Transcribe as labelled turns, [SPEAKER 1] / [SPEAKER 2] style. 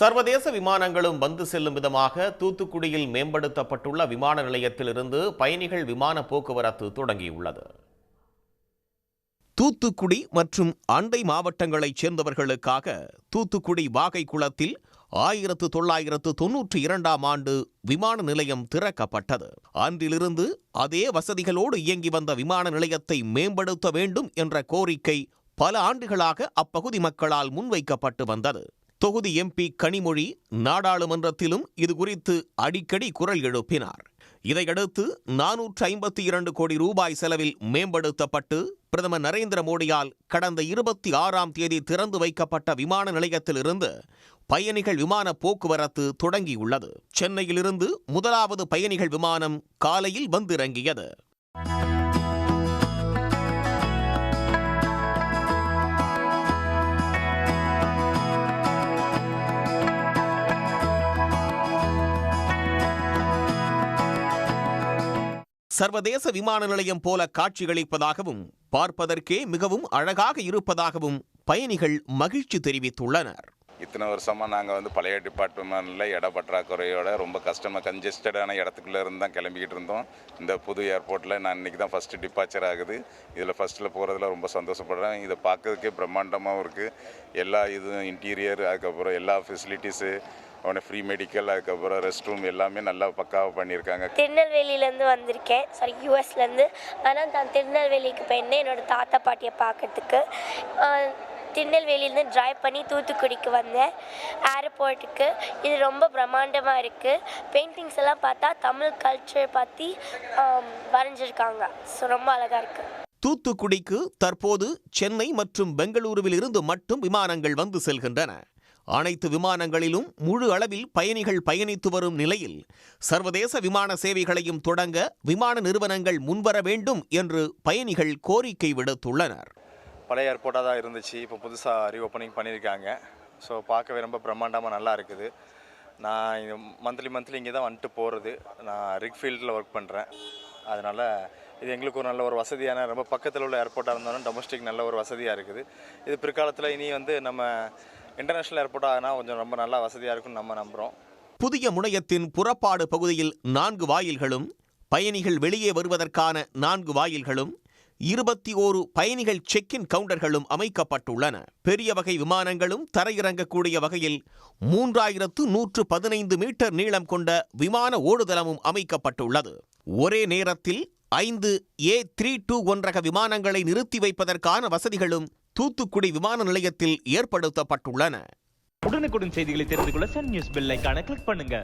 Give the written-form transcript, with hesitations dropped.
[SPEAKER 1] சர்வதேச விமானங்களும் வந்து செல்லும் விதமாக தூத்துக்குடியில் மேம்படுத்தப்பட்டுள்ள விமான நிலையத்திலிருந்து பயணிகள் விமான போக்குவரத்து தொடங்கியுள்ளது. தூத்துக்குடி மற்றும் அண்டை மாவட்டங்களைச் சேர்ந்தவர்களுக்காக தூத்துக்குடி வாகை குளத்தில் 1992ஆம் ஆண்டு விமான நிலையம் திறக்கப்பட்டது. அன்றிலிருந்து அதே வசதிகளோடு இயங்கி வந்த விமான நிலையத்தை மேம்படுத்த வேண்டும் என்ற கோரிக்கை பல ஆண்டுகளாக அப்பகுதி மக்களால் முன்வைக்கப்பட்டு வந்தது. தொகுதி எம்பி கனிமொழி நாடாளுமன்றத்திலும் இதுகுறித்து அடிக்கடி குரல் எழுப்பினார். இதையடுத்து 452 கோடி ரூபாய் செலவில் மேம்படுத்தப்பட்டு பிரதமர் நரேந்திர மோடியால் கடந்த 26ஆம் தேதி திறந்து வைக்கப்பட்ட விமான நிலையத்திலிருந்து பயணிகள் விமான போக்குவரத்து தொடங்கியுள்ளது. சென்னையிலிருந்து முதலாவது பயணிகள் விமானம் காலையில் வந்திறங்கியது. சர்வதேச விமான நிலையம் போல காட்சியளிப்பதாகவும் பார்ப்பதற்கே மிகவும் அழகாக இருப்பதாகவும் பயணிகள் மகிழ்ச்சி தெரிவித்துள்ளனர்.
[SPEAKER 2] இத்தனை வருஷமாக நாங்கள் பழைய டிபார்ட்மெண்ட்டில் இட பற்றாக்குறையோட ரொம்ப கஷ்டமாக கன்ஜெஸ்டடான இடத்துக்குள்ளே இருந்து தான் கிளம்பிக்கிட்டு இருந்தோம். இந்த புது ஏர்போர்ட்டில் நான் இன்றைக்கி தான் ஃபஸ்ட்டு டிபார்ச்சர் ஆகுது. இதில் ஃபஸ்ட்டில் போகிறதுல ரொம்ப சந்தோஷப்படுறேன். இதை பார்க்கறதுக்கே பிரம்மாண்டமாகவும் இருக்குது. எல்லா இதுவும் இன்டீரியர், அதுக்கப்புறம் எல்லா ஃபெசிலிட்டிஸு, அவனை ஃப்ரீ மெடிக்கல், அதுக்கப்புறம் ரெஸ்ட் ரூம் எல்லாமே நல்லா பக்காவாக பண்ணியிருக்காங்க.
[SPEAKER 3] திருநெல்வேலியிலேருந்து வந்திருக்கேன், யூஎஸ்லேருந்து. ஆனால் நான் திருநெல்வேலிக்கு போயிருந்தேன் என்னோடய தாத்தா பாட்டியை பார்க்கறதுக்கு. திருநெல்வேலியிலேருந்து ட்ரைவ் பண்ணி தூத்துக்குடிக்கு வந்தேன் ஏர்போர்ட்டுக்கு. இது ரொம்ப பிரம்மாண்டமாக இருக்குது. பெயிண்டிங்ஸ் எல்லாம் பார்த்தா தமிழ் கல்ச்சர் பற்றி வரைஞ்சிருக்காங்க. ஸோ ரொம்ப அழகாக இருக்குது.
[SPEAKER 1] தூத்துக்குடிக்கு தற்போது சென்னை மற்றும் பெங்களூருவில் இருந்து மட்டும் விமானங்கள் வந்து செல்கின்றன. அனைத்து விமானங்களிலும் முழு அளவில் பயணிகள் பயணித்து வரும் நிலையில் சர்வதேச விமான சேவைகளையும் தொடங்க விமான நிறுவனங்கள் முன்வர வேண்டும் என்று பயணிகள் கோரிக்கை விடுத்துள்ளனர்.
[SPEAKER 4] பழைய ஏர்போர்ட்டாக தான் இருந்துச்சு, இப்போ புதுசாக ரீஓப்பனிங் பண்ணியிருக்காங்க. ஸோ பார்க்கவே ரொம்ப பிரம்மாண்டமாக நல்லா இருக்குது. நான் மந்த்லி இங்கே தான் வந்துட்டு போகிறது. நான் ரிக்ஃபீல்டில் ஒர்க் பண்ணுறேன். அதனால் இது எங்களுக்கு ஒரு நல்ல ஒரு வசதியான, ரொம்ப பக்கத்தில் உள்ள ஏர்போர்ட்டாக இருந்தாலும் டொமஸ்டிக் நல்ல ஒரு வசதியாக இருக்குது. இது பிற்காலத்தில் இனி நம்ம இன்டர்நேஷ்னல் ஏர்போர்ட் ஆகினா கொஞ்சம் ரொம்ப நல்லா வசதியாக இருக்குன்னு நம்ம நம்புகிறோம்.
[SPEAKER 1] புதிய முனையத்தின் புறப்பாடு பகுதியில் 4 வாயில்களும், பயணிகள் வெளியே வருவதற்கான 4 வாயில்களும், 21 பயணிகள் செக்-இன் கவுண்டர்களும் அமைக்கப்பட்டுள்ளன. பெரிய வகை விமானங்களும் தரையிறங்கக்கூடிய வகையில் 3115 மீட்டர் நீளம் கொண்ட விமான ஓடுதளமும் அமைக்கப்பட்டுள்ளது. ஒரே நேரத்தில் 5 A321 ரக விமானங்களை நிறுத்தி வைப்பதற்கான வசதிகளும் தூத்துக்குடி விமான நிலையத்தில் ஏற்படுத்தப்பட்டுள்ளன.
[SPEAKER 5] உடனுக்குடன் செய்திகளை தெரிந்து கொள்ள சன் நியூஸ் பெல் ஐகானை கிளிக் பண்ணுங்க.